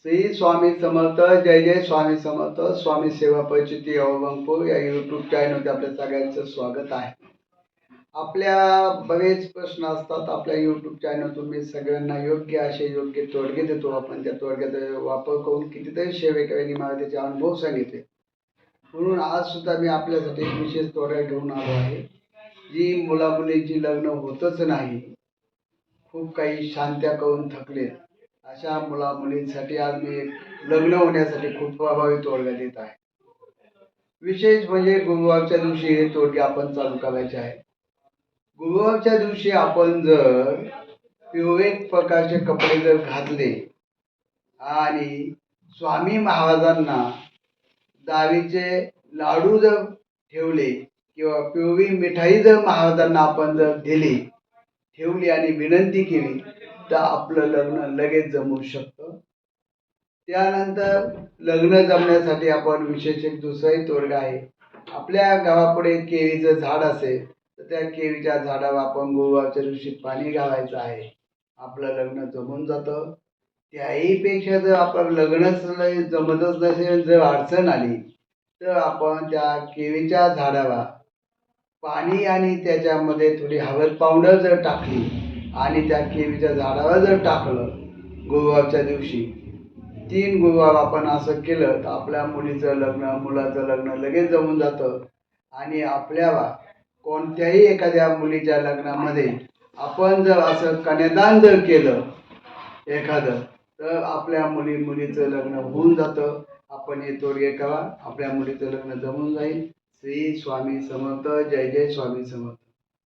श्री स्वामी समर्थ. जय जय स्वामी समर्थ. स्वामी सेवा परिचिती अवगंपूर या यूट्यूब चॅनलमध्ये आपल्या सगळ्यांचं स्वागत आहे. आपल्या बरेच प्रश्न असतात आपल्या यूट्यूब चॅनलतून. मी सगळ्यांना योग्य असे योग्य तोडगे देतो. आपण त्या तोडग्याचा वापर करून कितीतरी सेवेकरांनी मला त्याचे अनुभव सांगितले. म्हणून आज सुद्धा मी आपल्यासाठी एक विशेष तोडगा घेऊन आलो आहे. जी मुलामुलींची लग्न होतच नाही, खूप काही शांत्या करून थकलेत, अशा मुला मुलींसाठी आज मी एक लग्न होण्यासाठी खूप प्रभावी तोडगा देत आहे. विशेष म्हणजे गुरुवारच्या दिवशी हे तोडगे आपण चालू करायचे आहे. गुरुवारच्या दिवशी आपण जर पिवळे प्रकारचे कपडे जर घातले आणि स्वामी महाराजांना डाळीचे लाडू जर ठेवले किंवा पिवळी मिठाई जर महाराजांना आपण जर ठेवली आणि विनंती केली तर आपलं लग्न लगेच जमू शकतं. त्यानंतर लग्न जमण्यासाठी आपण विशेष एक दुसराही तोडगा आहे. आपल्या गावापुढे केळीचं झाड असेल तर त्या केळीच्या झाडावर आपण गुरुवारच्या दिवशी पाणी घालायचं आहे. आपलं लग्न जमून जातं. त्याहीपेक्षा जर आपलं लग्नच जमतच नसेल, जर अडचण आली तर आपण त्या केळीच्या झाडाला पाणी आणि त्याच्यामध्ये थोडी हळद पावडर जर टाकली आणि त्या केळीच्या झाडावर जर टाकलं गुरुवारच्या दिवशी 3 गुरुवार आपण असं केलं तर आपल्या मुलीचं लग्न मुलाचं लग्न लगेच जमून जातं. आणि आपल्याला कोणत्याही एखाद्या मुलीच्या लग्नामध्ये आपण जर असं कन्यादान जर केलं एखादं तर आपल्या मुलीचं लग्न होऊन जातं. आपण हे तोडगे करा, आपल्या मुलीचं लग्न जमून जाईल. श्री स्वामी समर्थ. जय जय स्वामी समर्थ.